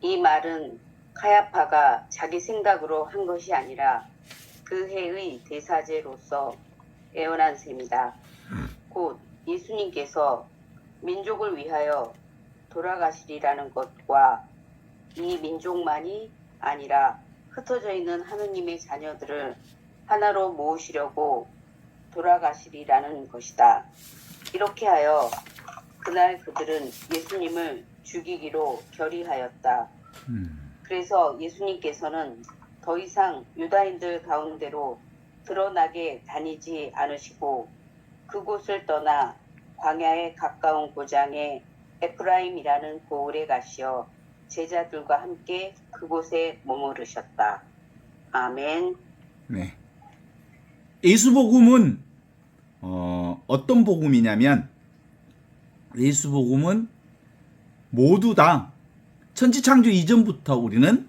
이 말은 카야파가 자기 생각으로 한 것이 아니라 그 해의 대사제로서 애원한 셈이다. 곧 예수님께서 민족을 위하여 돌아가시리라는 것과 이 민족만이 아니라 흩어져 있는 하느님의 자녀들을 하나로 모으시려고 돌아가시리라는 것이다. 이렇게 하여 그날 그들은 예수님을 죽이기로 결의하였다. 그래서 예수님께서는 더 이상 유다인들 가운데로 드러나게 다니지 않으시고 그곳을 떠나 광야에 가까운 고장에 에프라임이라는 고을에 가시어 제자들과 함께 그곳에 머무르셨다. 아멘. 네. 예수복음은 어떤 복음이냐면 예수복음은 모두 다 천지창조 이전부터 우리는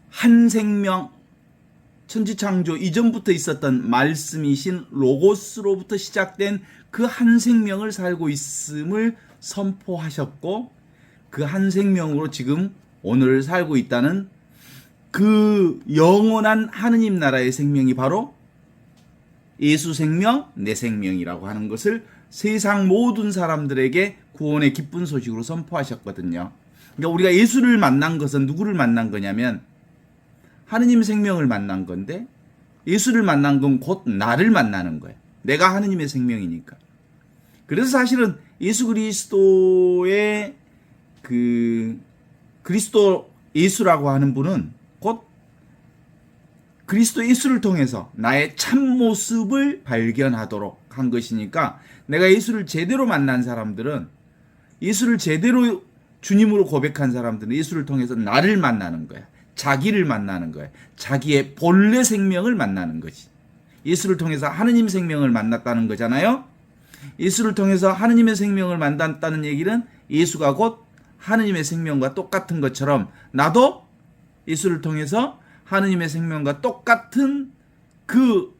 한 생명, 천지창조 이전부터 있었던 말씀이신 로고스로부터 시작된 그 한 생명을 살고 있음을 선포하셨고 그 한 생명으로 지금 오늘 살고 있다는 그 영원한 하느님 나라의 생명이 바로 예수 생명, 내 생명이라고 하는 것을 세상 모든 사람들에게 구원의 기쁜 소식으로 선포하셨거든요. 그러니까 우리가 예수를 만난 것은 누구를 만난 거냐면 하느님 생명을 만난 건데 예수를 만난 건 곧 나를 만나는 거예요. 내가 하느님의 생명이니까. 그래서 사실은 예수 그리스도의 그리스도 예수라고 하는 분은 곧 그리스도 예수를 통해서 나의 참모습을 발견하도록 한 것이니까 내가 예수를 제대로 만난 사람들은 예수를 제대로 주님으로 고백한 사람들은 예수를 통해서 나를 만나는 거야. 자기를 만나는 거야. 자기의 본래 생명을 만나는 거지. 예수를 통해서 하느님 생명을 만났다는 거잖아요. 예수를 통해서 하느님의 생명을 만났다는 얘기는 예수가 곧 하느님의 생명과 똑같은 것처럼 나도 예수를 통해서 하느님의 생명과 똑같은 그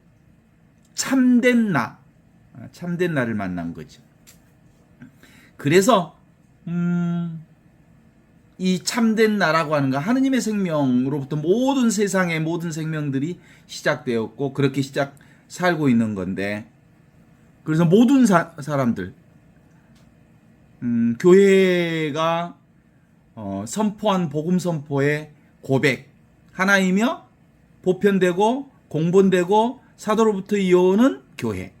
참된 나를 만난 거죠. 그래서 이 참된 나라고 하는 거 하느님의 생명으로부터 모든 세상의 모든 생명들이 시작되었고 그렇게 살고 있는 건데 그래서 모든 사람들 교회가 선포한 복음 선포의 고백 하나이며 보편되고 공본되고 사도로부터 이어오는 교회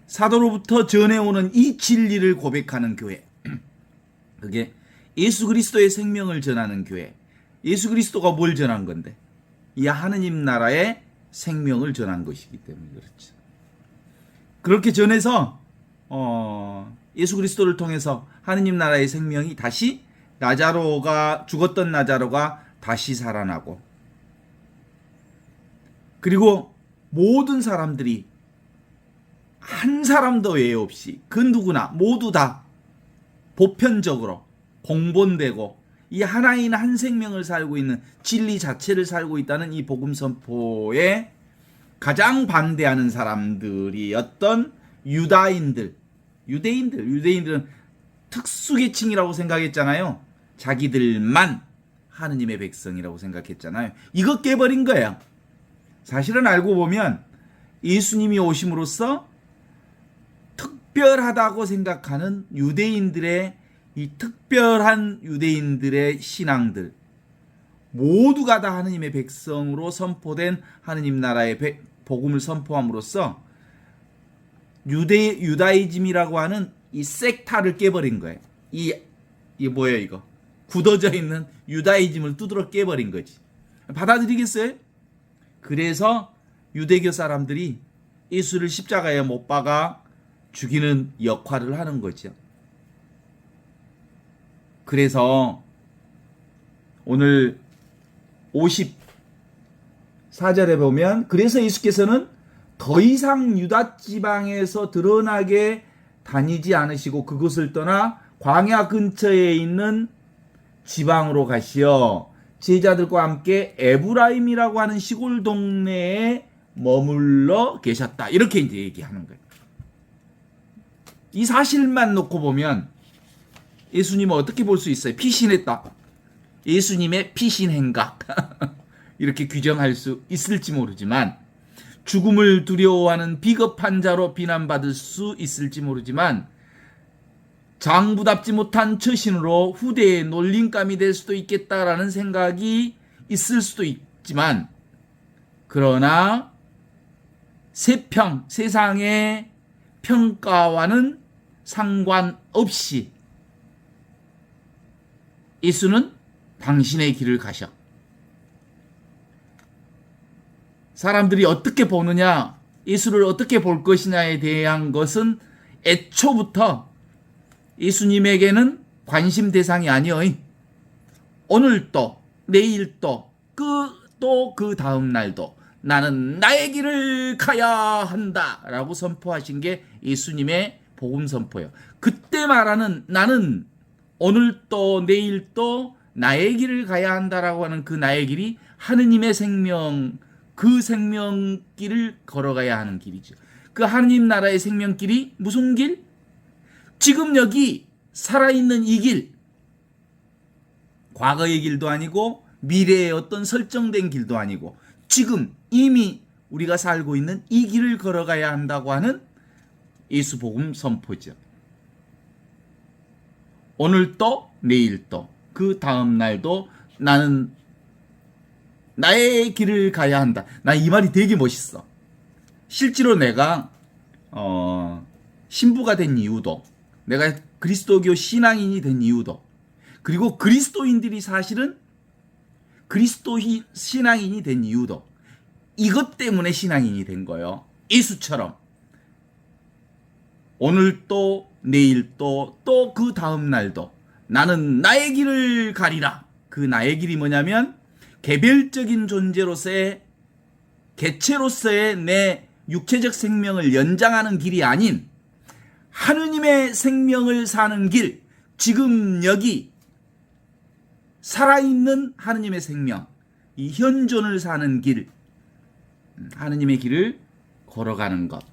사도로부터 전해오는 이 진리를 고백하는 교회 그게 예수 그리스도의 생명을 전하는 교회 예수 그리스도가 뭘 전한 건데 이 하느님 나라의 생명을 전한 것이기 때문에 그렇죠. 그렇게 전해서 예수 그리스도를 통해서 하느님 나라의 생명이 다시 죽었던 나자로가 다시 살아나고 그리고 모든 사람들이 한 사람도 외에 없이 그 누구나 모두 다 보편적으로 공본되고 이 하나인 한 생명을 살고 있는 진리 자체를 살고 있다는 이 복음 선포에 가장 반대하는 사람들이었던 유대인들은 특수계층이라고 생각했잖아요. 자기들만 하느님의 백성이라고 생각했잖아요. 이거 깨버린 거예요. 사실은 알고 보면 예수님이 오심으로써 특별하다고 생각하는 유대인들의 이 특별한 유대인들의 신앙들 모두가 다 하느님의 백성으로 선포된 하느님 나라의 복음을 선포함으로써 유다이즘이라고 하는 이 섹타를 깨버린 거예요. 이게 뭐예요 이거? 굳어져 있는 유다이즘을 두드러 깨버린 거지. 받아들이겠어요? 그래서 유대교 사람들이 예수를 십자가에 못 박아 죽이는 역할을 하는 거죠. 그래서 오늘 54절에 보면 그래서 예수께서는 더 이상 유다 지방에서 드러나게 다니지 않으시고 그곳을 떠나 광야 근처에 있는 지방으로 가시어 제자들과 함께 에브라임이라고 하는 시골 동네에 머물러 계셨다. 이렇게 이제 얘기하는 거예요. 이 사실만 놓고 보면 예수님을 어떻게 볼 수 있어요? 피신했다. 예수님의 피신 행각. 이렇게 규정할 수 있을지 모르지만, 죽음을 두려워하는 비겁한 자로 비난받을 수 있을지 모르지만, 장부답지 못한 처신으로 후대의 놀림감이 될 수도 있겠다라는 생각이 있을 수도 있지만, 그러나 세상의 평가와는 상관없이 예수는 당신의 길을 가셔. 사람들이 어떻게 보느냐, 예수를 어떻게 볼 것이냐에 대한 것은 애초부터 예수님에게는 관심 대상이 아니요. 오늘 또, 내일 또, 그 다음 날도 나는 나의 길을 가야 한다 라고 선포하신 게 예수님의 복음 선포예요. 그때 말하는 나는 오늘 또 내일 또 나의 길을 가야 한다라고 하는 그 나의 길이 하느님의 생명, 그 생명길을 걸어가야 하는 길이죠. 그 하느님 나라의 생명길이 무슨 길? 지금 여기 살아있는 이 길, 과거의 길도 아니고 미래의 어떤 설정된 길도 아니고 지금 이미 우리가 살고 있는 이 길을 걸어가야 한다고 하는 예수 복음 선포죠. 오늘 또 내일 또 그 다음 날도 나는 나의 길을 가야 한다. 나 이 말이 되게 멋있어. 실제로 내가 신부가 된 이유도, 내가 그리스도교 신앙인이 된 이유도, 그리고 그리스도인들이 사실은 그리스도 신앙인이 된 이유도 이것 때문에 신앙인이 된 거예요. 예수처럼 오늘 또 내일 또 그 다음 날도 나는 나의 길을 가리라. 그 나의 길이 뭐냐면 개별적인 존재로서의, 개체로서의 내 육체적 생명을 연장하는 길이 아닌 하느님의 생명을 사는 길, 지금 여기 살아있는 하느님의 생명, 이 현존을 사는 길, 하느님의 길을 걸어가는 것.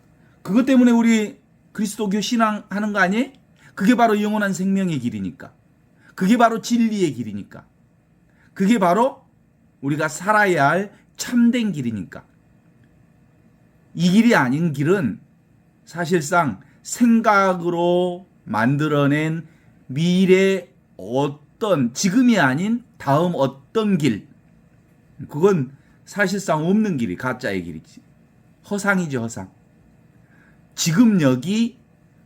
그것 때문에 우리 그리스도교 신앙하는 거 아니에요? 그게 바로 영원한 생명의 길이니까. 그게 바로 진리의 길이니까. 그게 바로 우리가 살아야 할 참된 길이니까. 이 길이 아닌 길은 사실상 생각으로 만들어낸 미래 어떤, 지금이 아닌 다음 어떤 길, 그건 사실상 없는 길이 가짜의 길이지. 허상이지, 허상. 지금 여기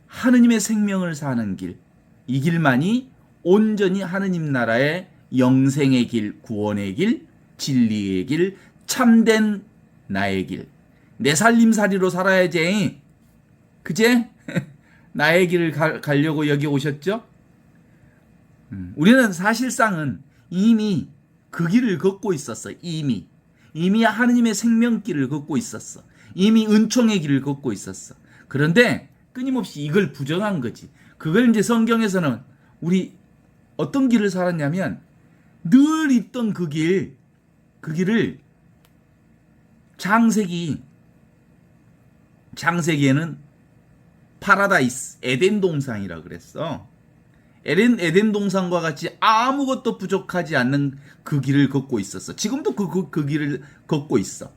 하느님의 생명을 사는 길, 이 길만이 온전히 하느님 나라의 영생의 길, 구원의 길, 진리의 길, 참된 나의 길. 내 살림살이로 살아야지. 그제? 나의 길을 가려고 여기 오셨죠? 우리는 사실상은 이미 그 길을 걷고 있었어. 이미 하느님의 생명길을 걷고 있었어. 이미 은총의 길을 걷고 있었어. 그런데 끊임없이 이걸 부정한 거지. 그걸 이제 성경에서는 우리 어떤 길을 살았냐면 늘 있던 그 길을 창세기에는 파라다이스, 에덴 동산이라 그랬어. 에덴 동산과 같이 아무것도 부족하지 않는 그 길을 걷고 있었어. 지금도 그 길을 걷고 있어.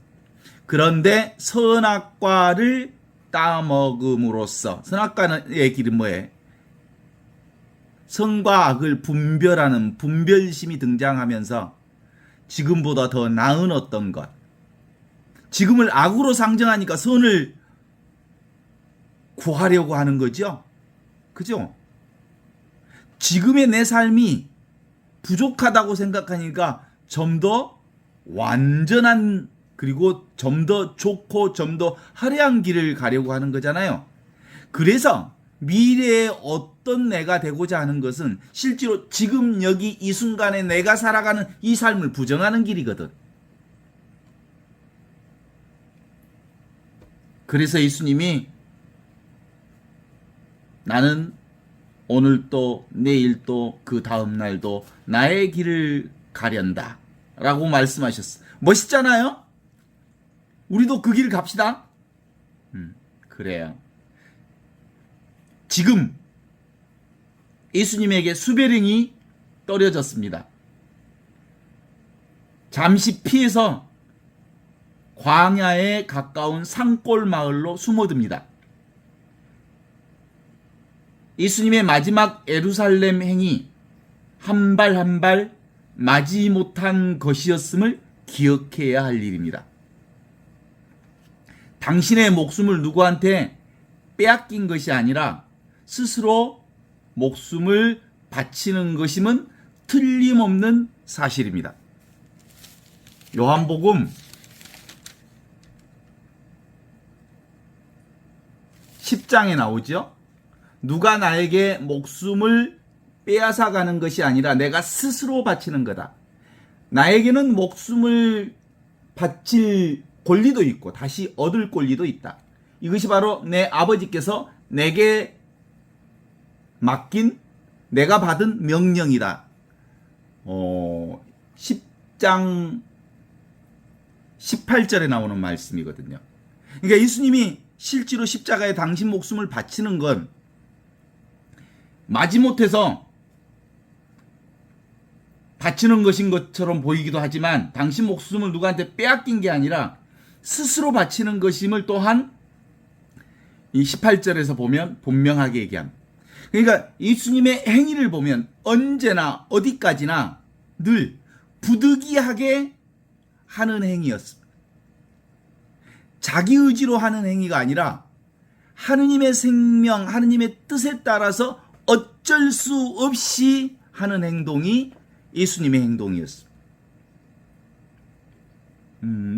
그런데 선악과를 따먹음으로써, 선악과의 길은 뭐예요? 선과 악을 분별하는 분별심이 등장하면서 지금보다 더 나은 어떤 것, 지금을 악으로 상정하니까 선을 구하려고 하는 거죠. 그죠? 지금의 내 삶이 부족하다고 생각하니까 좀 더 완전한, 그리고 좀 더 좋고 좀 더 화려한 길을 가려고 하는 거잖아요. 그래서 미래의 어떤 내가 되고자 하는 것은 실제로 지금 여기 이 순간에 내가 살아가는 이 삶을 부정하는 길이거든. 그래서 예수님이 나는 오늘도 내일도 그 다음 날도 나의 길을 가련다 라고 말씀하셨어. 멋있잖아요? 우리도 그 길 갑시다. 그래요. 지금 예수님에게 수배령이 떨어졌습니다. 잠시 피해서 광야에 가까운 산골 마을로 숨어듭니다. 예수님의 마지막 예루살렘 행이 한 발 한 발 마지 못한 것이었음을 기억해야 할 일입니다. 당신의 목숨을 누구한테 빼앗긴 것이 아니라 스스로 목숨을 바치는 것임은 틀림없는 사실입니다. 요한복음 10장에 나오죠. 누가 나에게 목숨을 빼앗아 가는 것이 아니라 내가 스스로 바치는 거다. 나에게는 목숨을 바칠 권리도 있고 다시 얻을 권리도 있다. 이것이 바로 내 아버지께서 내게 맡긴 내가 받은 명령이다. 10장 18절에 나오는 말씀이거든요. 그러니까 예수님이 실제로 십자가에 당신 목숨을 바치는 건 마지못해서 바치는 것인 것처럼 보이기도 하지만 당신 목숨을 누구한테 빼앗긴 게 아니라 스스로 바치는 것임을 또한 이 18절에서 보면 분명하게 얘기합니다. 그러니까 예수님의 행위를 보면 언제나 어디까지나 늘 부득이하게 하는 행위였습니다. 자기 의지로 하는 행위가 아니라 하느님의 생명, 하느님의 뜻에 따라서 어쩔 수 없이 하는 행동이 예수님의 행동이었습니다.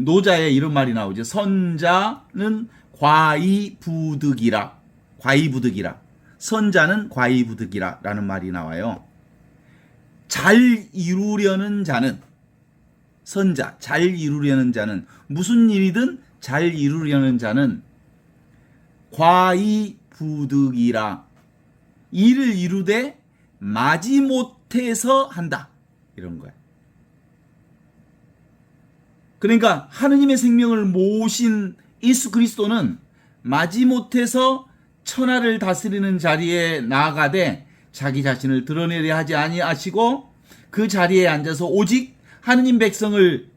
노자에 이런 말이 나오죠. 선자는 과의부득이라. 선자는 과의부득이라 라는 말이 나와요. 잘 이루려는 자는, 선자, 잘 이루려는 자는, 무슨 일이든 잘 이루려는 자는 과의부득이라. 일을 이루되 마지못해서 한다. 이런 거예요. 그러니까 하느님의 생명을 모신 예수 그리스도는 마지못해서 천하를 다스리는 자리에 나아가되 자기 자신을 드러내려 하지 아니하시고 그 자리에 앉아서 오직 하느님 백성을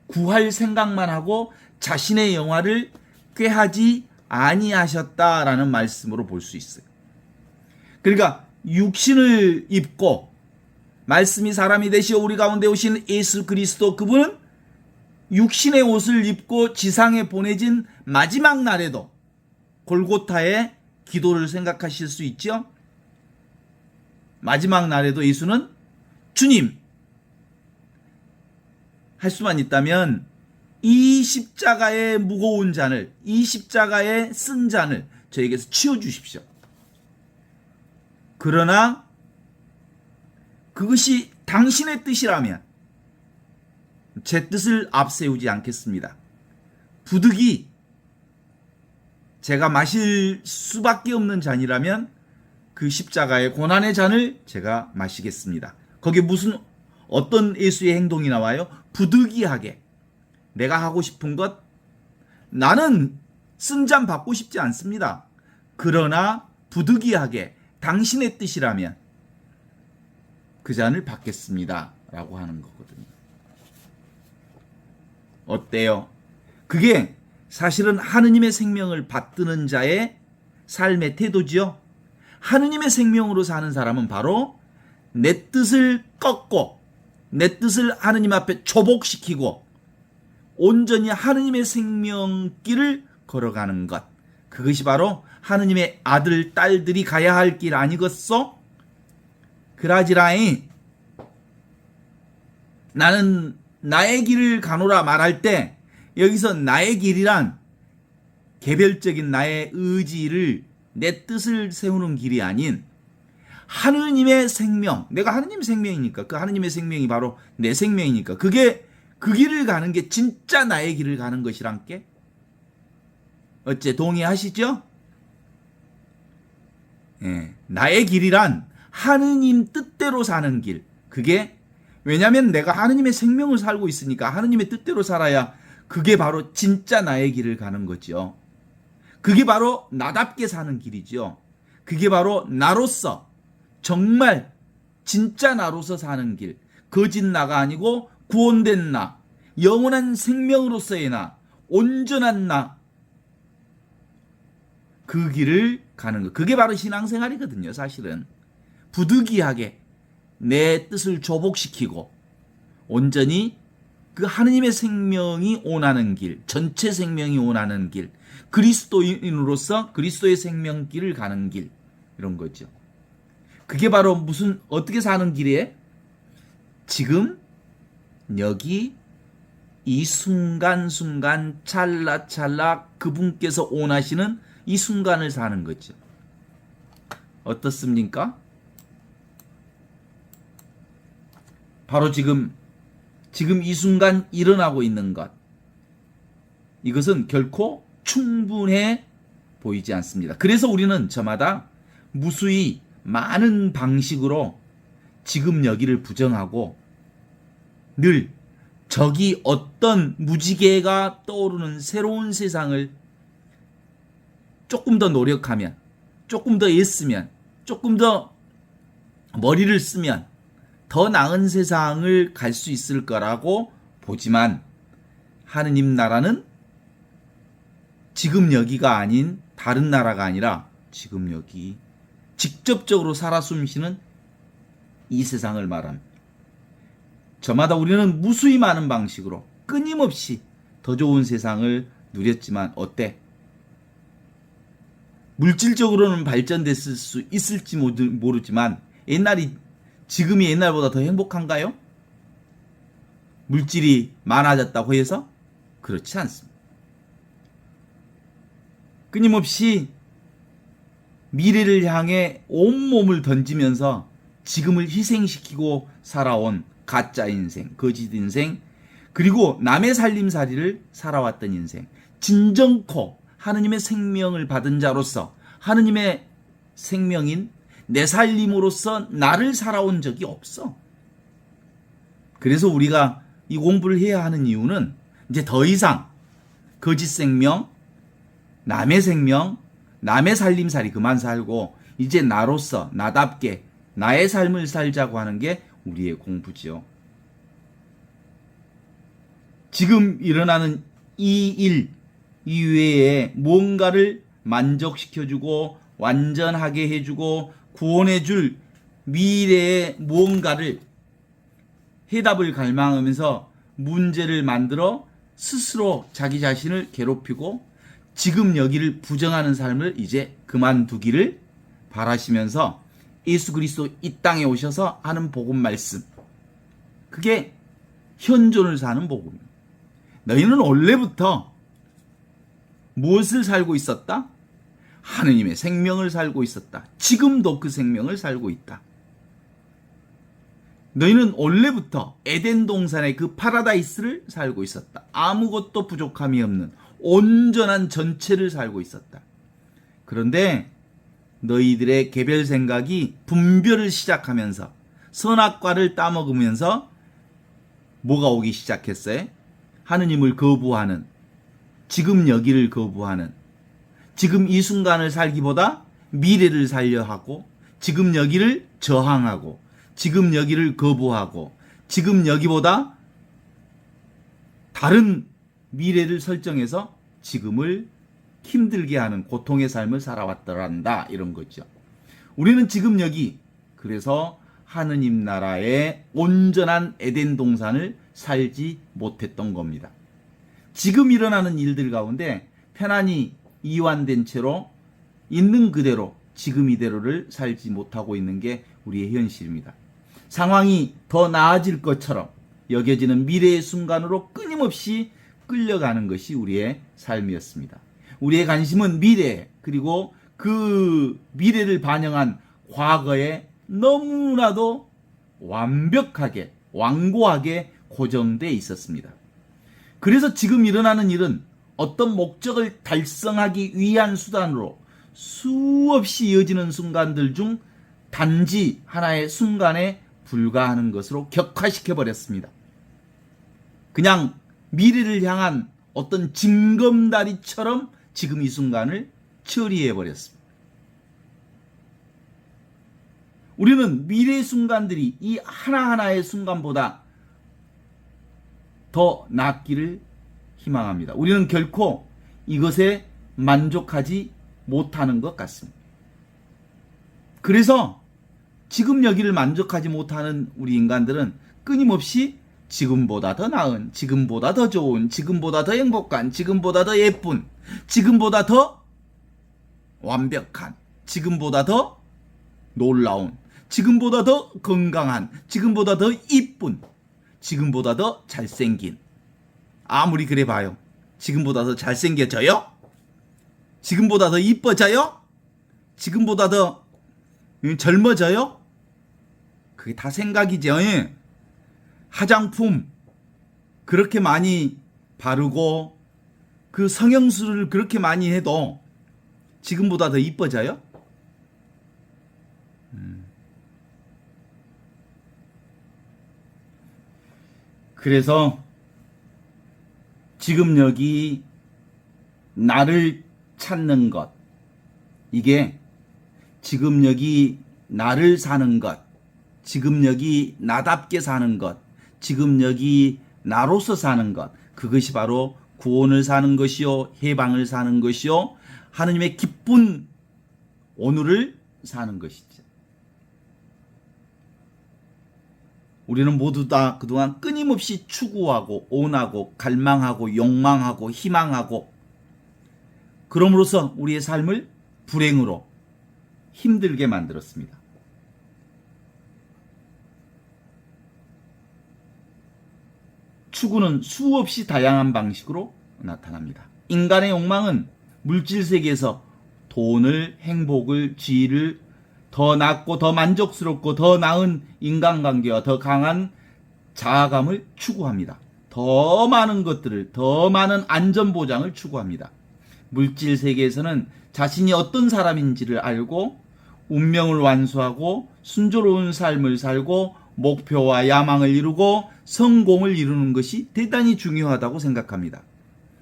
구할 생각만 하고 자신의 영화를 꾀하지 아니하셨다라는 말씀으로 볼 수 있어요. 그러니까 육신을 입고 말씀이 사람이 되시어 우리 가운데 오신 예수 그리스도, 그분은 육신의 옷을 입고 지상에 보내진 마지막 날에도 골고타의 기도를 생각하실 수 있죠. 마지막 날에도 예수는 주님 할 수만 있다면 이 십자가의 무거운 잔을, 이 십자가의 쓴 잔을 저에게서 치워주십시오. 그러나 그것이 당신의 뜻이라면 제 뜻을 앞세우지 않겠습니다. 부득이 제가 마실 수밖에 없는 잔이라면 그 십자가의 고난의 잔을 제가 마시겠습니다. 거기에 어떤 예수의 행동이 나와요? 부득이하게 내가 하고 싶은 것, 나는 쓴 잔 받고 싶지 않습니다. 그러나 부득이하게 당신의 뜻이라면 그 잔을 받겠습니다 라고 하는 거거든요. 어때요? 그게 사실은 하느님의 생명을 받드는 자의 삶의 태도지요. 하느님의 생명으로 사는 사람은 바로 내 뜻을 꺾고 내 뜻을 하느님 앞에 초복시키고 온전히 하느님의 생명길을 걸어가는 것, 그것이 바로 하느님의 아들 딸들이 가야 할 길 아니겠소? 그라지라이 나는 나의 길을 가노라 말할 때 여기서 나의 길이란 개별적인 나의 의지를, 내 뜻을 세우는 길이 아닌 하느님의 생명, 내가 하느님 생명이니까 그 하느님의 생명이 바로 내 생명이니까 그게 그 길을 가는 게 진짜 나의 길을 가는 것이란께. 어째 동의하시죠? 예, 나의 길이란 하느님 뜻대로 사는 길. 그게 왜냐하면 내가 하느님의 생명을 살고 있으니까 하느님의 뜻대로 살아야 그게 바로 진짜 나의 길을 가는 거죠. 그게 바로 나답게 사는 길이죠. 그게 바로 나로서 정말 진짜 나로서 사는 길, 거짓 나가 아니고 구원된 나, 영원한 생명으로서의 나, 온전한 나, 그 길을 가는 것. 그게 바로 신앙생활이거든요. 사실은 부득이하게 내 뜻을 조복시키고 온전히 그 하느님의 생명이 원하는 길, 전체 생명이 원하는 길, 그리스도인으로서 그리스도의 생명길을 가는 길, 이런 거죠. 그게 바로 무슨 어떻게 사는 길이에요? 지금 여기 이 순간순간 찰나찰나 그분께서 원하시는 이 순간을 사는 거죠. 어떻습니까? 바로 지금 이 순간 일어나고 있는 것. 이것은 결코 충분해 보이지 않습니다. 그래서 우리는 저마다 무수히 많은 방식으로 지금 여기를 부정하고 늘 저기 어떤 무지개가 떠오르는 새로운 세상을 조금 더 노력하면, 조금 더 애쓰면, 조금 더 머리를 쓰면 더 나은 세상을 갈 수 있을 거라고 보지만 하느님 나라는 지금 여기가 아닌 다른 나라가 아니라 지금 여기 직접적으로 살아 숨쉬는 이 세상을 말합니다. 저마다 우리는 무수히 많은 방식으로 끊임없이 더 좋은 세상을 누렸지만 어때? 물질적으로는 발전됐을 수 있을지 모르지만 지금이 옛날보다 더 행복한가요? 물질이 많아졌다고 해서? 그렇지 않습니다. 끊임없이 미래를 향해 온몸을 던지면서 지금을 희생시키고 살아온 가짜 인생, 거짓 인생, 그리고 남의 살림살이를 살아왔던 인생, 진정코 하느님의 생명을 받은 자로서 하느님의 생명인 내 살림으로서 나를 살아온 적이 없어. 그래서 우리가 이 공부를 해야 하는 이유는 이제 더 이상 거짓 생명, 남의 생명, 남의 살림살이 그만 살고 이제 나로서 나답게 나의 삶을 살자고 하는 게 우리의 공부지요. 지금 일어나는 이 일 이외에 뭔가를 만족시켜주고 완전하게 해주고 구원해줄 미래의 무언가를 해답을 갈망하면서 문제를 만들어 스스로 자기 자신을 괴롭히고 지금 여기를 부정하는 삶을 이제 그만두기를 바라시면서 예수 그리스도 이 땅에 오셔서 하는 복음 말씀, 그게 현존을 사는 복음입니다. 너희는 원래부터 무엇을 살고 있었다? 하느님의 생명을 살고 있었다. 지금도 그 생명을 살고 있다. 너희는 원래부터 에덴 동산의 그 파라다이스를 살고 있었다. 아무것도 부족함이 없는 온전한 전체를 살고 있었다. 그런데 너희들의 개별 생각이 분별을 시작하면서 선악과를 따먹으면서 뭐가 오기 시작했어요? 하느님을 거부하는, 지금 여기를 거부하는, 지금 이 순간을 살기보다 미래를 살려 하고, 지금 여기를 저항하고, 지금 여기를 거부하고, 지금 여기보다 다른 미래를 설정해서 지금을 힘들게 하는 고통의 삶을 살아왔더란다, 이런 거죠. 우리는 지금 여기, 그래서 하느님 나라의 온전한 에덴 동산을 살지 못했던 겁니다. 지금 일어나는 일들 가운데 편안히 이완된 채로 있는 그대로 지금 이대로를 살지 못하고 있는 게 우리의 현실입니다. 상황이 더 나아질 것처럼 여겨지는 미래의 순간으로 끊임없이 끌려가는 것이 우리의 삶이었습니다. 우리의 관심은 미래, 그리고 그 미래를 반영한 과거에 너무나도 완벽하게, 완고하게 고정되어 있었습니다. 그래서 지금 일어나는 일은 어떤 목적을 달성하기 위한 수단으로 수없이 이어지는 순간들 중 단지 하나의 순간에 불과하는 것으로 격화시켜버렸습니다. 그냥 미래를 향한 어떤 징검다리처럼 지금 이 순간을 처리해버렸습니다. 우리는 미래의 순간들이 이 하나하나의 순간보다 더 낫기를 희망합니다. 우리는 결코 이것에 만족하지 못하는 것 같습니다. 그래서 지금 여기를 만족하지 못하는 우리 인간들은 끊임없이 지금보다 더 나은, 지금보다 더 좋은, 지금보다 더 행복한, 지금보다 더 예쁜, 지금보다 더 완벽한, 지금보다 더 놀라운, 지금보다 더 건강한, 지금보다 더 이쁜, 지금보다 더 잘생긴. 아무리 그래 봐요. 지금보다 더 잘생겨져요? 지금보다 더 이뻐져요? 지금보다 더 젊어져요? 그게 다 생각이죠. 화장품 그렇게 많이 바르고 그 성형술을 그렇게 많이 해도 지금보다 더 이뻐져요? 그래서 지금 여기 나를 찾는 것, 이게 지금 여기 나를 사는 것, 지금 여기 나답게 사는 것, 지금 여기 나로서 사는 것, 그것이 바로 구원을 사는 것이요, 해방을 사는 것이요, 하느님의 기쁜 오늘을 사는 것이죠. 우리는 모두 다 그동안 끊임없이 추구하고 원하고 갈망하고 욕망하고 희망하고, 그럼으로써 우리의 삶을 불행으로 힘들게 만들었습니다. 추구는 수없이 다양한 방식으로 나타납니다. 인간의 욕망은 물질 세계에서 돈을, 행복을, 지위를, 더 낫고 더 만족스럽고 더 나은 인간관계와 더 강한 자아감을 추구합니다. 더 많은 것들을, 더 많은 안전보장을 추구합니다. 물질 세계에서는 자신이 어떤 사람인지를 알고 운명을 완수하고 순조로운 삶을 살고 목표와 야망을 이루고 성공을 이루는 것이 대단히 중요하다고 생각합니다.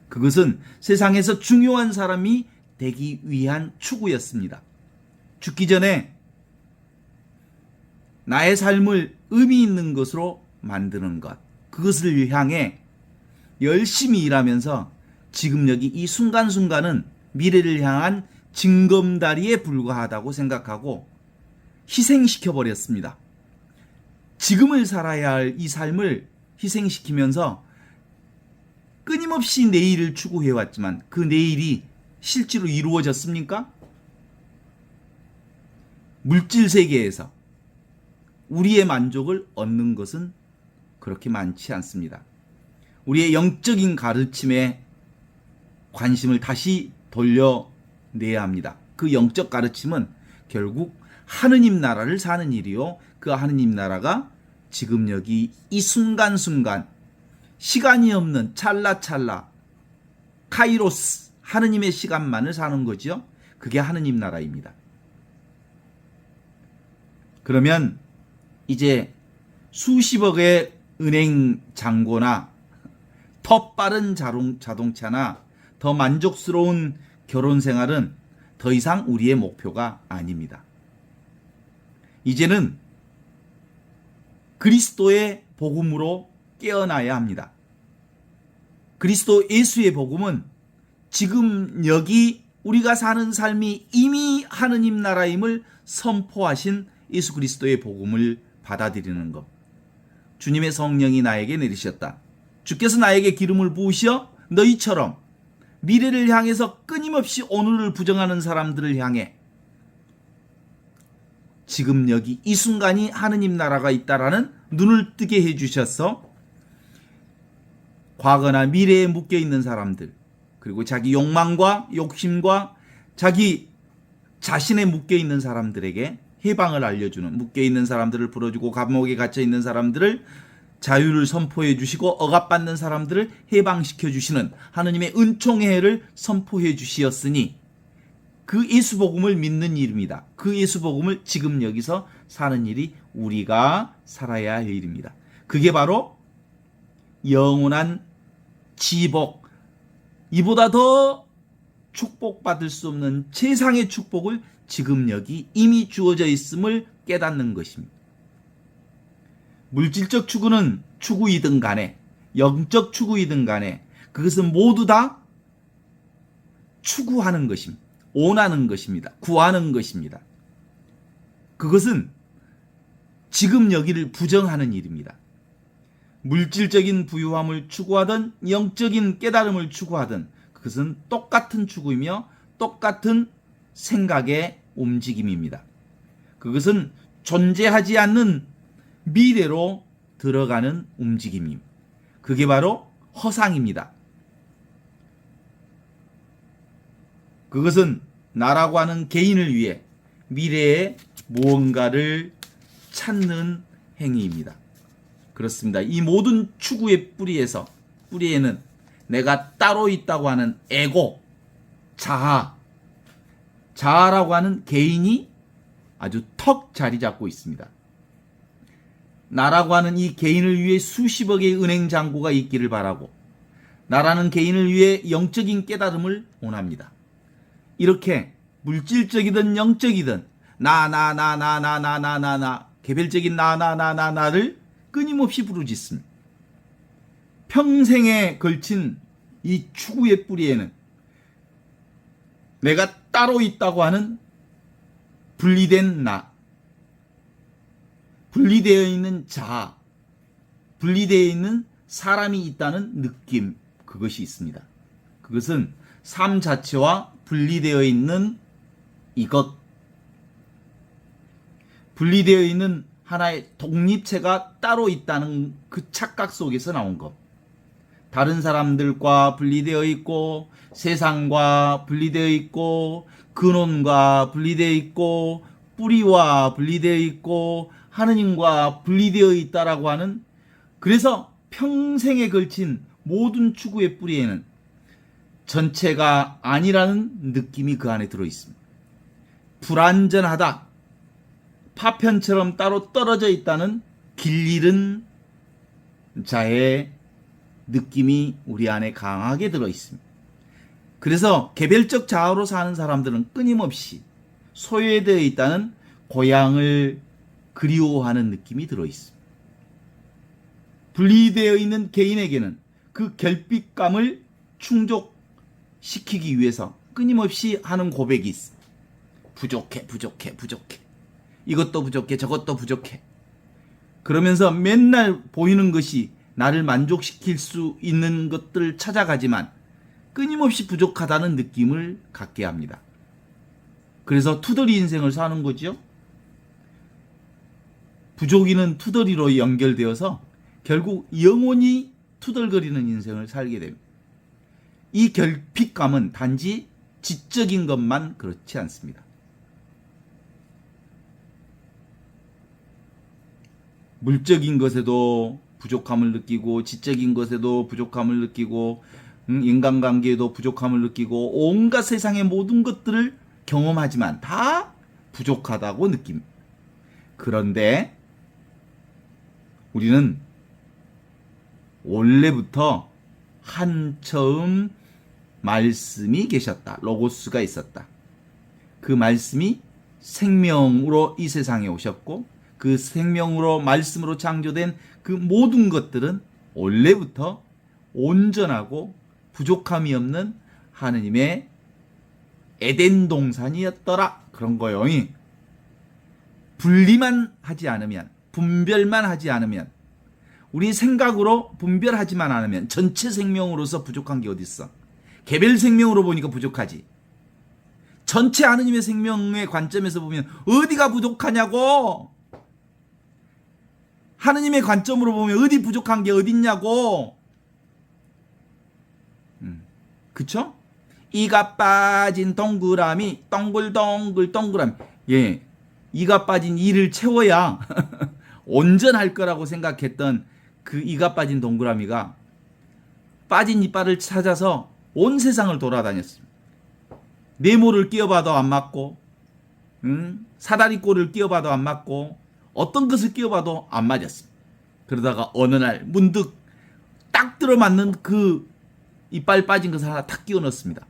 그것은 세상에서 중요한 사람이 되기 위한 추구였습니다. 죽기 전에 나의 삶을 의미 있는 것으로 만드는 것, 그것을 향해 열심히 일하면서 지금 여기 이 순간순간은 미래를 향한 징검다리에 불과하다고 생각하고 희생시켜버렸습니다. 지금을 살아야 할 이 삶을 희생시키면서 끊임없이 내일을 추구해왔지만 그 내일이 실제로 이루어졌습니까? 물질 세계에서 우리의 만족을 얻는 것은 그렇게 많지 않습니다. 우리의 영적인 가르침에 관심을 다시 돌려내야 합니다. 그 영적 가르침은 결국 하느님 나라를 사는 일이요, 그 하느님 나라가 지금 여기 이 순간순간 시간이 없는 찰나찰나 카이로스, 하느님의 시간만을 사는 거죠. 그게 하느님 나라입니다. 그러면 이제 수십억의 은행 잔고나 더 빠른 자동차나 더 만족스러운 결혼 생활은 더 이상 우리의 목표가 아닙니다. 이제는 그리스도의 복음으로 깨어나야 합니다. 그리스도 예수의 복음은 지금 여기 우리가 사는 삶이 이미 하느님 나라임을 선포하신 예수 그리스도의 복음을 받아들이는 것. 주님의 성령이 나에게 내리셨다. 주께서 나에게 기름을 부으시어 너희처럼 미래를 향해서 끊임없이 오늘을 부정하는 사람들을 향해 지금 여기 이 순간이 하느님 나라가 있다라는 눈을 뜨게 해주셔서 과거나 미래에 묶여있는 사람들, 그리고 자기 욕망과 욕심과 자기 자신에 묶여있는 사람들에게 해방을 알려주는, 묶여있는 사람들을 풀어주고 감옥에 갇혀있는 사람들을 자유를 선포해 주시고 억압받는 사람들을 해방시켜 주시는 하느님의 은총의 해를 선포해 주시었으니 그 예수복음을 믿는 일입니다. 그 예수복음을 지금 여기서 사는 일이 우리가 살아야 할 일입니다. 그게 바로 영원한 지복, 이보다 더 축복받을 수 없는 최상의 축복을 지금 여기 이미 주어져 있음을 깨닫는 것입니다. 물질적 추구는 추구이든 간에 영적 추구이든 간에 그것은 모두 다 추구하는 것입니다. 원하는 것입니다. 구하는 것입니다. 그것은 지금 여기를 부정하는 일입니다. 물질적인 부유함을 추구하든 영적인 깨달음을 추구하든 그것은 똑같은 추구이며 똑같은 생각의 움직임입니다. 그것은 존재하지 않는 미래로 들어가는 움직임입니다. 그게 바로 허상입니다. 그것은 나라고 하는 개인을 위해 미래에 무언가를 찾는 행위입니다. 그렇습니다. 이 모든 추구의 뿌리에는 내가 따로 있다고 하는 에고, 자아라고 하는 개인이 아주 턱 자리 잡고 있습니다. 나라고 하는 이 개인을 위해 수십억의 은행 잔고가 있기를 바라고 나라는 개인을 위해 영적인 깨달음을 원합니다. 이렇게 물질적이든 영적이든 나 개별적인 나를 끊임없이 부르짖습니다. 평생에 걸친 이 추구의 뿌리에는 내가 따로 있다고 하는 분리된 나, 분리되어 있는 자아, 분리되어 있는 사람이 있다는 느낌, 그것이 있습니다. 그것은 삶 자체와 분리되어 있는 이것, 분리되어 있는 하나의 독립체가 따로 있다는 그 착각 속에서 나온 것. 다른 사람들과 분리되어 있고 세상과 분리되어 있고 근원과 분리되어 있고 뿌리와 분리되어 있고 하느님과 분리되어 있다라고 하는, 그래서 평생에 걸친 모든 추구의 뿌리에는 전체가 아니라는 느낌이 그 안에 들어있습니다. 불완전하다, 파편처럼 따로 떨어져 있다는 길 잃은 자의 느낌이 우리 안에 강하게 들어있습니다. 그래서 개별적 자아로 사는 사람들은 끊임없이 소외되어 있다는 고향을 그리워하는 느낌이 들어있습니다. 분리되어 있는 개인에게는 그 결핍감을 충족시키기 위해서 끊임없이 하는 고백이 있습니다. 부족해. 이것도 부족해, 저것도 부족해. 그러면서 맨날 보이는 것이 나를 만족시킬 수 있는 것들을 찾아가지만 끊임없이 부족하다는 느낌을 갖게 합니다. 그래서 투덜이 인생을 사는 거죠. 부족이는 투덜이로 연결되어서 결국 영원히 투덜거리는 인생을 살게 됩니다. 이 결핍감은 단지 지적인 것만 그렇지 않습니다. 물적인 것에도 부족함을 느끼고 지적인 것에도 부족함을 느끼고 인간관계에도 부족함을 느끼고 온갖 세상의 모든 것들을 경험하지만 다 부족하다고 느낍니다. 그런데 우리는 원래부터 한처음 말씀이 계셨다. 로고스가 있었다. 그 말씀이 생명으로 이 세상에 오셨고 그 생명으로 말씀으로 창조된 그 모든 것들은 원래부터 온전하고 부족함이 없는 하느님의 에덴 동산이었더라. 그런 거요. 분리만 하지 않으면, 분별만 하지 않으면, 우리 생각으로 분별하지만 않으면 전체 생명으로서 부족한 게 어디 있어? 개별 생명으로 보니까 부족하지. 전체 하느님의 생명의 관점에서 보면 어디가 부족하냐고. 하느님의 관점으로 보면 어디 부족한 게 어디 있냐고. 그쵸? 이가 빠진 동그라미, 동글동글 동그라미. 예, 이가 빠진 이를 채워야 온전할 거라고 생각했던 그 이가 빠진 동그라미가 빠진 이빨을 찾아서 온 세상을 돌아다녔습니다. 네모를 끼워봐도 안 맞고, 사다리꼴을 끼워봐도 안 맞고, 어떤 것을 끼워봐도 안 맞았습니다. 그러다가 어느 날 문득 딱 들어맞는 그 이빨 빠진 것을 하나 탁 끼워 넣었습니다.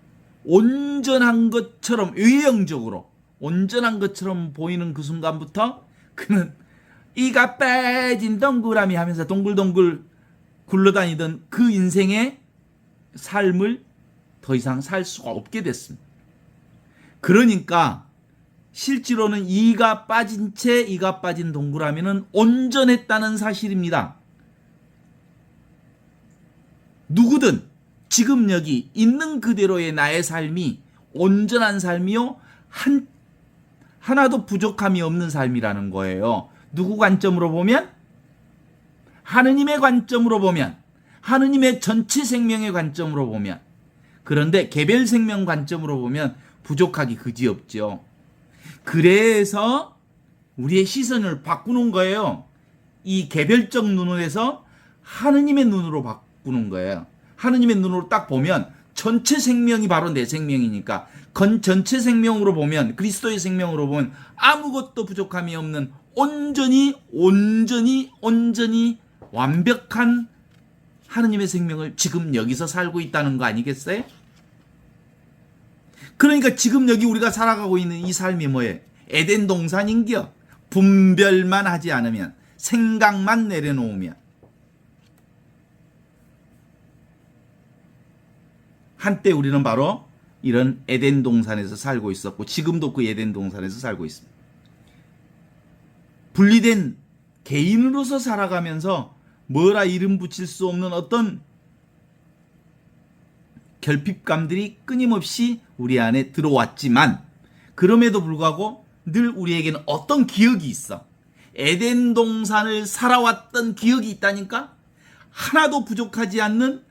온전한 것처럼 외형적으로 온전한 것처럼 보이는 그 순간부터 그는 이가 빠진 동그라미 하면서 동글동글 굴러다니던 그 인생의 삶을 더 이상 살 수가 없게 됐습니다. 그러니까 실제로는 이가 빠진 채 이가 빠진 동그라미는 온전했다는 사실입니다. 누구든 지금 여기 있는 그대로의 나의 삶이 온전한 삶이요, 하나도 부족함이 없는 삶이라는 거예요. 누구 관점으로 보면? 하느님의 관점으로 보면, 하느님의 전체 생명의 관점으로 보면. 그런데 개별 생명 관점으로 보면 부족하기 그지없죠. 그래서 우리의 시선을 바꾸는 거예요. 이 개별적 눈에서 하느님의 눈으로 바꾸는 거예요. 하느님의 눈으로 딱 보면 전체 생명이 바로 내 생명이니까, 전체 생명으로 보면, 그리스도의 생명으로 보면 아무것도 부족함이 없는 온전히 완벽한 하느님의 생명을 지금 여기서 살고 있다는 거 아니겠어요? 그러니까 지금 여기 우리가 살아가고 있는 이 삶이 뭐예요? 에덴 동산인겨. 분별만 하지 않으면, 생각만 내려놓으면. 한때 우리는 바로 이런 에덴 동산에서 살고 있었고, 지금도 그 에덴 동산에서 살고 있습니다. 분리된 개인으로서 살아가면서 뭐라 이름 붙일 수 없는 어떤 결핍감들이 끊임없이 우리 안에 들어왔지만, 그럼에도 불구하고 늘 우리에게는 어떤 기억이 있어. 에덴 동산을 살아왔던 기억이 있다니까? 하나도 부족하지 않는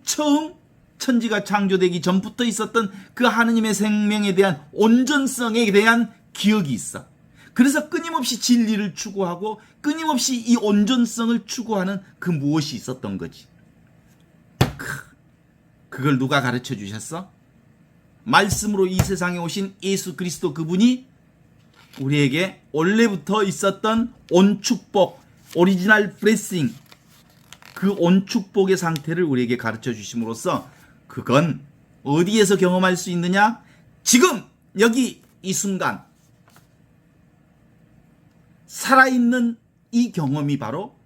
처음 천지가 창조되기 전부터 있었던 그 하느님의 생명에 대한 온전성에 대한 기억이 있어. 그래서 끊임없이 진리를 추구하고 끊임없이 이 온전성을 추구하는 그 무엇이 있었던 거지. 그걸 누가 가르쳐 주셨어? 말씀으로 이 세상에 오신 예수 그리스도, 그분이 우리에게 원래부터 있었던 온축복, 오리지널 블레싱, 그 온축복의 상태를 우리에게 가르쳐 주심으로써 그건 어디에서 경험할 수 있느냐? 지금 여기 이 순간 살아있는 이 경험이 바로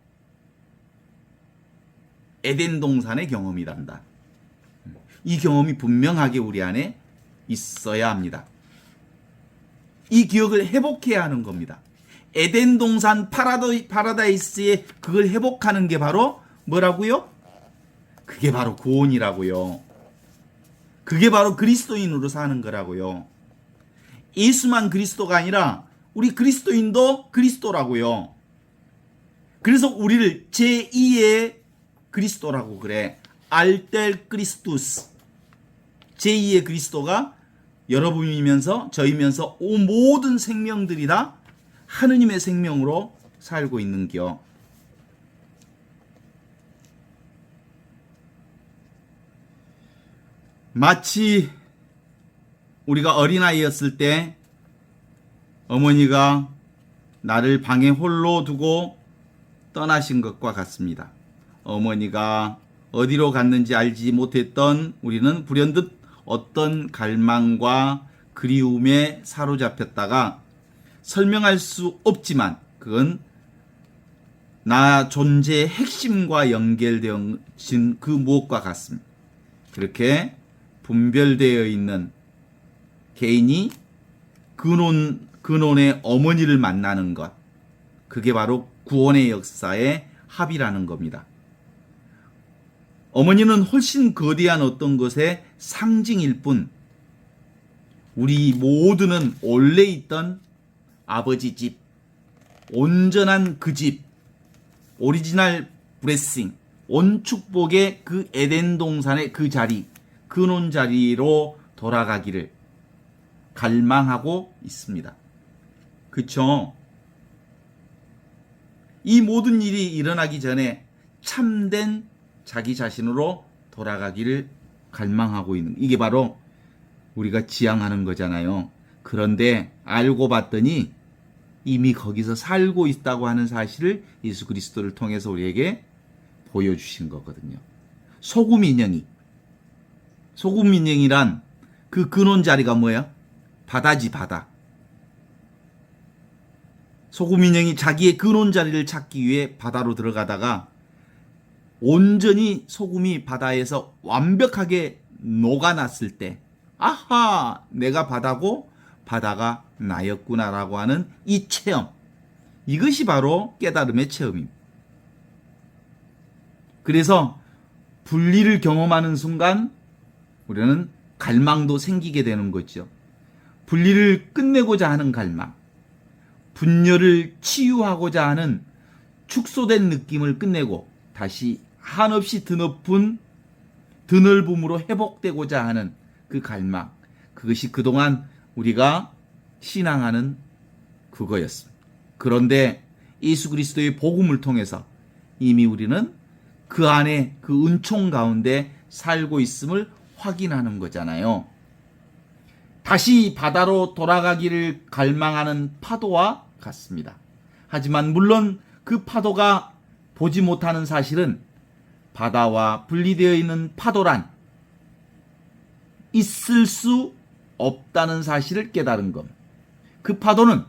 에덴 동산의 경험이란다. 이 경험이 분명하게 우리 안에 있어야 합니다. 이 기억을 회복해야 하는 겁니다. 에덴 동산 파라다이스에 그걸 회복하는 게 바로 뭐라고요? 그게 바로 구원이라고요. 그게 바로 그리스도인으로 사는 거라고요. 예수만 그리스도가 아니라 우리 그리스도인도 그리스도라고요. 그래서 우리를 제2의 그리스도라고 그래. 알텔 그리스투스. 제2의 그리스도가 여러분이면서 저이면서 모든 생명들이 다 하느님의 생명으로 살고 있는겨. 마치 우리가 어린아이였을 때 어머니가 나를 방에 홀로 두고 떠나신 것과 같습니다. 어머니가 어디로 갔는지 알지 못했던 우리는 불현듯 어떤 갈망과 그리움에 사로잡혔다가 설명할 수 없지만 그건 나 존재의 핵심과 연결되어진 그 무엇과 같습니다. 그렇게 분별되어 있는 개인이 근원의 어머니를 만나는 것, 그게 바로 구원의 역사의 합이라는 겁니다. 어머니는 훨씬 거대한 어떤 것의 상징일 뿐, 우리 모두는 원래 있던 아버지 집, 온전한 그 집, 오리지널 블레싱, 온축복의 그 에덴 동산의 그 자리, 근원 자리로 돌아가기를 갈망하고 있습니다. 그쵸? 이 모든 일이 일어나기 전에 참된 자기 자신으로 돌아가기를 갈망하고 있는, 이게 바로 우리가 지향하는 거잖아요. 그런데 알고 봤더니 이미 거기서 살고 있다고 하는 사실을 예수 그리스도를 통해서 우리에게 보여주신 거거든요. 소금 인형이란 그 근원 자리가 뭐야? 바다지, 바다. 소금 인형이 자기의 근원 자리를 찾기 위해 바다로 들어가다가 온전히 소금이 바다에서 완벽하게 녹아났을 때, 아하, 내가 바다고 바다가 나였구나라고 하는 이 체험, 이것이 바로 깨달음의 체험입니다. 그래서 분리를 경험하는 순간 우리는 갈망도 생기게 되는 거죠. 분리를 끝내고자 하는 갈망, 분열을 치유하고자 하는 축소된 느낌을 끝내고 다시 한없이 드넓음으로 회복되고자 하는 그 갈망, 그것이 그동안 우리가 신앙하는 그거였습니다. 그런데 예수 그리스도의 복음을 통해서 이미 우리는 그 안에 그 은총 가운데 살고 있음을 확인하는 거잖아요. 다시 바다로 돌아가기를 갈망하는 파도와 같습니다. 하지만 물론 그 파도가 보지 못하는 사실은 바다와 분리되어 있는 파도란 있을 수 없다는 사실을 깨달은 것. 그 파도는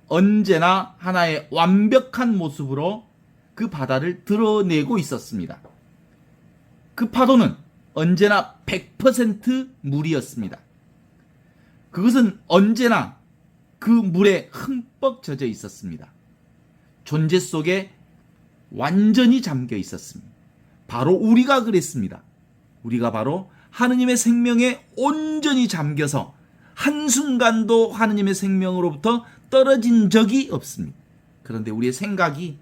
언제나 하나의 완벽한 모습으로 그 바다를 드러내고 있었습니다. 그 파도는 언제나 100% 물이었습니다. 그것은 언제나 그 물에 흠뻑 젖어 있었습니다. 존재 속에 완전히 잠겨 있었습니다. 바로 우리가 그랬습니다. 우리가 바로 하느님의 생명에 온전히 잠겨서 한순간도 하느님의 생명으로부터 떨어진 적이 없습니다. 그런데 우리의 생각이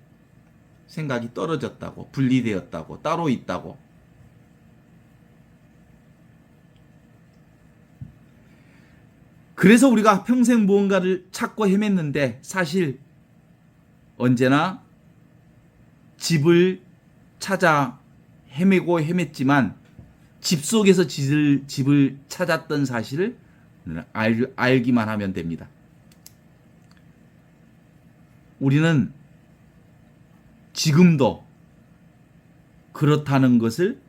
떨어졌다고, 분리되었다고, 따로 있다고. 그래서 우리가 평생 무언가를 찾고 헤맸는데 사실 언제나 집을 찾아 헤매고 헤맸지만 집 속에서 집을 찾았던 사실을 알기만 하면 됩니다. 우리는 지금도 그렇다는 것을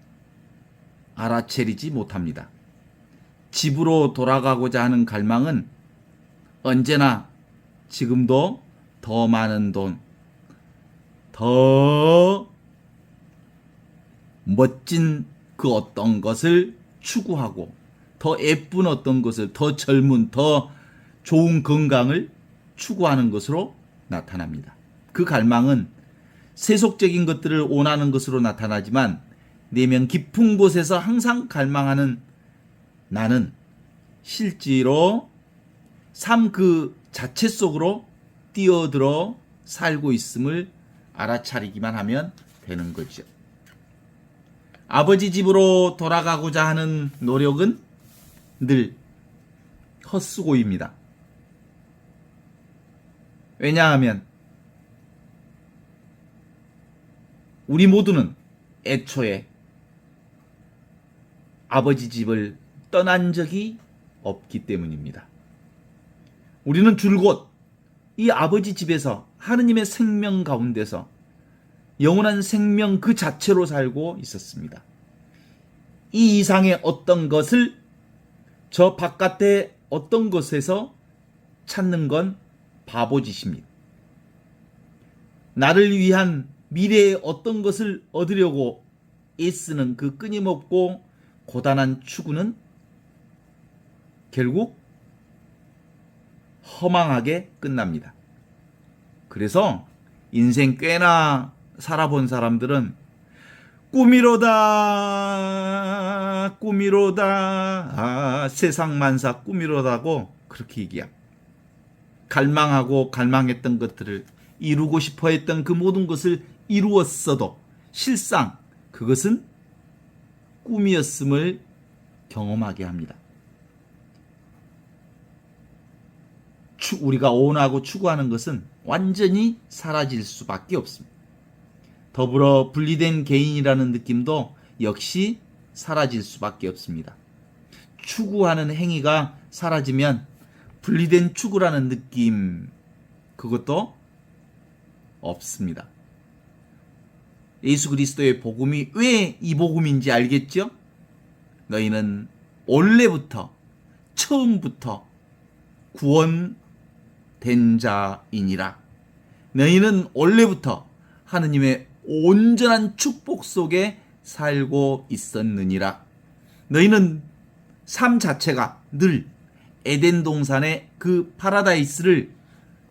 알아채리지 못합니다. 집으로 돌아가고자 하는 갈망은 언제나 지금도 더 많은 돈, 더 멋진 그 어떤 것을 추구하고 더 예쁜 어떤 것을, 더 젊은, 더 좋은 건강을 추구하는 것으로 나타납니다. 그 갈망은 세속적인 것들을 원하는 것으로 나타나지만 내면 깊은 곳에서 항상 갈망하는 나는 실제로 삶 그 자체 속으로 뛰어들어 살고 있음을 알아차리기만 하면 되는 거죠. 아버지 집으로 돌아가고자 하는 노력은 늘 헛수고입니다. 왜냐하면 우리 모두는 애초에 아버지 집을 떠난 적이 없기 때문입니다. 우리는 줄곧 이 아버지 집에서 하느님의 생명 가운데서 영원한 생명 그 자체로 살고 있었습니다. 이 이상의 어떤 것을 저 바깥의 어떤 것에서 찾는 건 바보짓입니다. 나를 위한 미래의 어떤 것을 얻으려고 애쓰는 그 끊임없고 고단한 추구는 결국 허망하게 끝납니다. 그래서 인생 꽤나 살아본 사람들은 꿈이로다, 꿈이로다, 세상 만사 꿈이로다고 그렇게 얘기합니다. 갈망하고 갈망했던 것들을 이루고 싶어 했던 그 모든 것을 이루었어도 실상 그것은 꿈이었음을 경험하게 합니다. 우리가 원하고 추구하는 것은 완전히 사라질 수밖에 없습니다. 더불어 분리된 개인이라는 느낌도 역시 사라질 수밖에 없습니다. 추구하는 행위가 사라지면 분리된 추구라는 느낌, 그것도 없습니다. 예수 그리스도의 복음이 왜 이 복음인지 알겠죠? 너희는 원래부터 처음부터 구원된 자이니라. 너희는 원래부터 하느님의 온전한 축복 속에 살고 있었느니라. 너희는 삶 자체가 늘 에덴 동산의 그 파라다이스를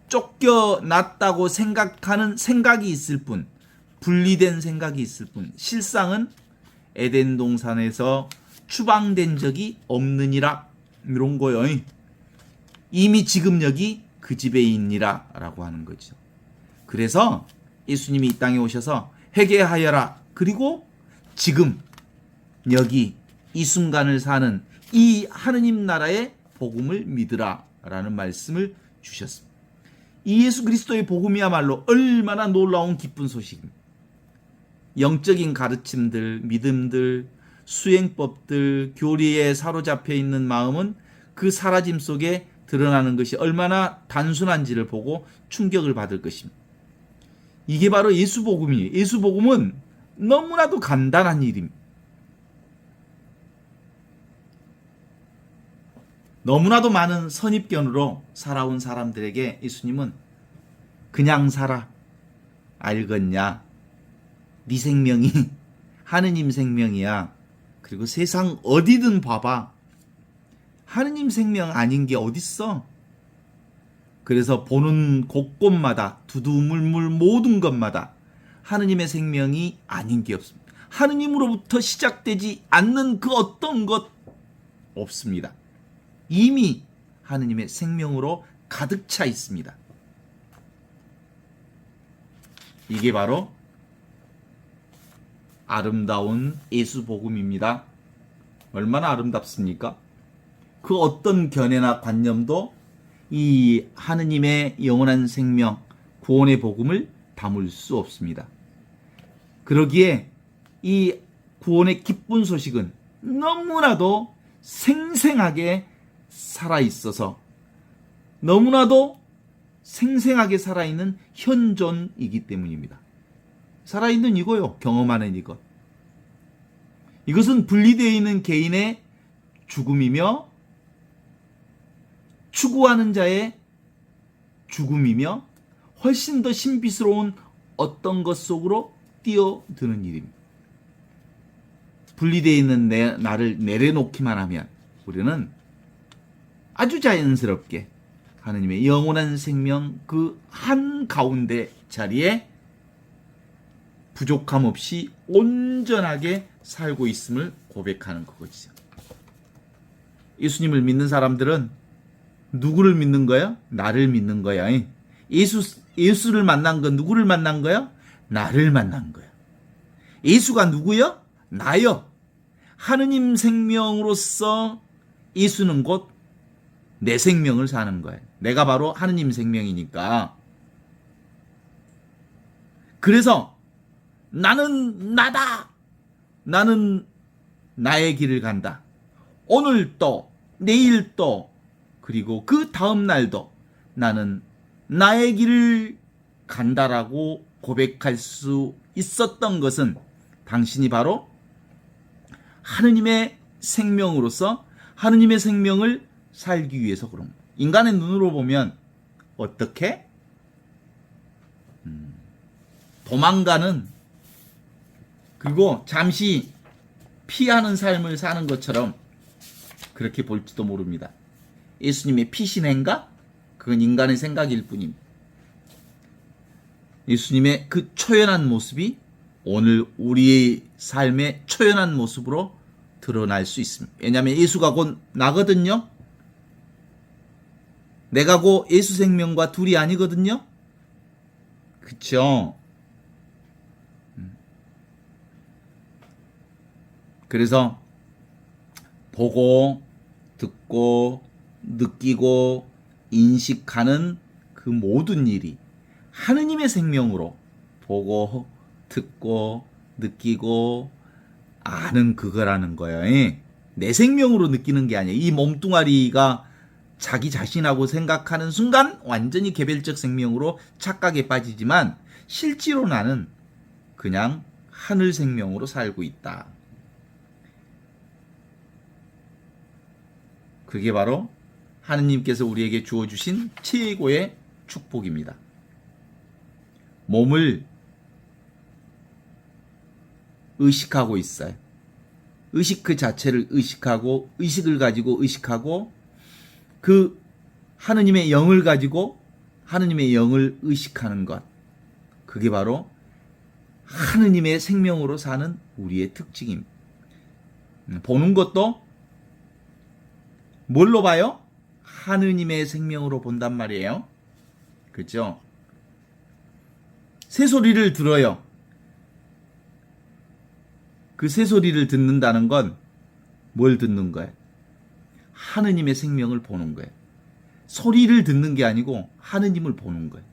쫓겨났다고 생각하는 생각이 있을 뿐, 분리된 생각이 있을 뿐, 실상은 에덴 동산에서 추방된 적이 없느니라. 이런 거요. 이미 지금 여기 그 집에 있니라 라고 하는 거죠. 그래서 예수님이 이 땅에 오셔서 회개하여라. 그리고 지금 여기 이 순간을 사는 이 하느님 나라의 복음을 믿으라 라는 말씀을 주셨습니다. 이 예수 그리스도의 복음이야말로 얼마나 놀라운 기쁜 소식입니다. 영적인 가르침들, 믿음들, 수행법들, 교리에 사로잡혀 있는 마음은 그 사라짐 속에 드러나는 것이 얼마나 단순한지를 보고 충격을 받을 것입니다. 이게 바로 예수 복음이에요. 예수 복음은 너무나도 간단한 일입니다. 너무나도 많은 선입견으로 살아온 사람들에게 예수님은 그냥 살아. 알겠냐? 네 생명이 하느님 생명이야. 그리고 세상 어디든 봐봐. 하느님 생명 아닌 게 어딨어? 그래서 보는 곳곳마다 두두물물 모든 것마다 하느님의 생명이 아닌 게 없습니다. 하느님으로부터 시작되지 않는 그 어떤 것 없습니다. 이미 하느님의 생명으로 가득 차 있습니다. 이게 바로 아름다운 예수 복음입니다. 얼마나 아름답습니까? 그 어떤 견해나 관념도 이 하느님의 영원한 생명, 구원의 복음을 담을 수 없습니다. 그러기에 이 구원의 기쁜 소식은 너무나도 생생하게 살아있어서 너무나도 생생하게 살아있는 현존이기 때문입니다. 살아있는 이거요. 경험하는 이것. 이것은 분리되어 있는 개인의 죽음이며 추구하는 자의 죽음이며 훨씬 더 신비스러운 어떤 것 속으로 뛰어드는 일입니다. 분리되어 있는 나를 내려놓기만 하면 우리는 아주 자연스럽게 하느님의 영원한 생명 그 한가운데 자리에 부족함 없이 온전하게 살고 있음을 고백하는 그것이죠. 예수님을 믿는 사람들은 누구를 믿는 거야? 나를 믿는 거야. 예수를 만난 건 누구를 만난 거야? 나를 만난 거야. 예수가 누구요? 나요. 하느님 생명으로서 예수는 곧 내 생명을 사는 거예요. 내가 바로 하느님 생명이니까. 그래서 나는 나다. 나는 나의 길을 간다. 오늘 또 내일 또 그리고 그 다음 날도 나는 나의 길을 간다라고 고백할 수 있었던 것은 당신이 바로 하느님의 생명으로서 하느님의 생명을 살기 위해서 그런 거예요. 인간의 눈으로 보면 어떻게? 도망가는 그리고 잠시 피하는 삶을 사는 것처럼 그렇게 볼지도 모릅니다. 예수님의 피신행가? 그건 인간의 생각일 뿐입니다. 예수님의 그 초연한 모습이 오늘 우리의 삶의 초연한 모습으로 드러날 수 있습니다. 왜냐하면 예수가 곧 나거든요. 내가 곧 예수 생명과 둘이 아니거든요. 그쵸? 그래서 보고 듣고 느끼고 인식하는 그 모든 일이 하느님의 생명으로 보고 듣고 느끼고 아는 그거라는 거예요. 내 생명으로 느끼는 게 아니에요. 이 몸뚱아리가 자기 자신하고 생각하는 순간 완전히 개별적 생명으로 착각에 빠지지만 실제로 나는 그냥 하늘 생명으로 살고 있다. 그게 바로 하느님께서 우리에게 주어주신 최고의 축복입니다. 몸을 의식하고 있어요. 의식 그 자체를 의식하고, 의식을 가지고 의식하고, 그 하느님의 영을 가지고 하느님의 영을 의식하는 것. 그게 바로 하느님의 생명으로 사는 우리의 특징입니다. 보는 것도 뭘로 봐요? 하느님의 생명으로 본단 말이에요. 그렇죠? 새소리를 들어요. 그 새소리를 듣는다는 건 뭘 듣는 거예요? 하느님의 생명을 보는 거예요. 소리를 듣는 게 아니고 하느님을 보는 거예요.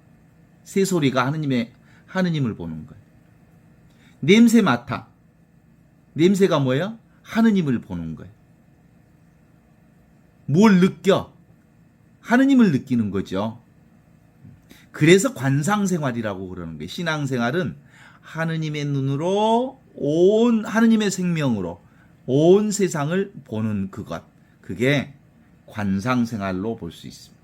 새소리가 하느님을 보는 거예요. 냄새 맡아. 냄새가 뭐예요? 하느님을 보는 거예요. 뭘 느껴? 하느님을 느끼는 거죠. 그래서 관상생활이라고 그러는 거예요. 신앙생활은 하느님의 눈으로 하느님의 생명으로 온 세상을 보는 그것. 그게 관상생활로 볼 수 있습니다.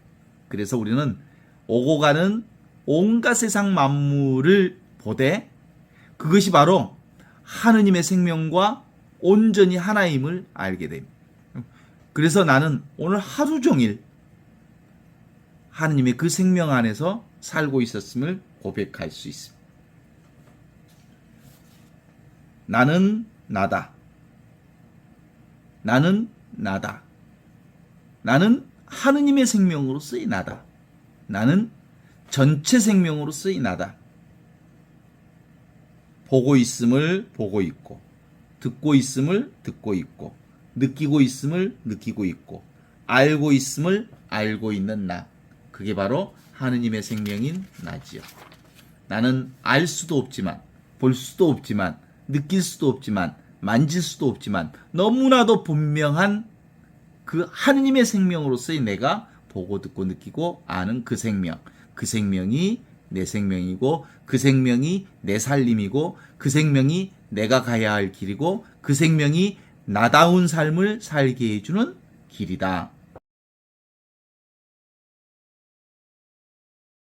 그래서 우리는 오고 가는 온갖 세상 만물을 보되 그것이 바로 하느님의 생명과 온전히 하나임을 알게 됩니다. 그래서 나는 오늘 하루 종일 하느님의 그 생명 안에서 살고 있었음을 고백할 수 있습니다. 나는 나다. 나는 나다. 나는 하느님의 생명으로서의 나다. 나는 전체 생명으로서의 나다. 보고 있음을 보고 있고, 듣고 있음을 듣고 있고, 느끼고 있음을 느끼고 있고, 알고 있음을 알고 있는 나. 그게 바로 하느님의 생명인 나지요. 나는 알 수도 없지만, 볼 수도 없지만, 느낄 수도 없지만, 만질 수도 없지만 너무나도 분명한 그 하느님의 생명으로서의 내가 보고 듣고 느끼고 아는 그 생명. 그 생명이 내 생명이고, 그 생명이 내 살림이고, 그 생명이 내가 가야 할 길이고, 그 생명이 나다운 삶을 살게 해주는 길이다.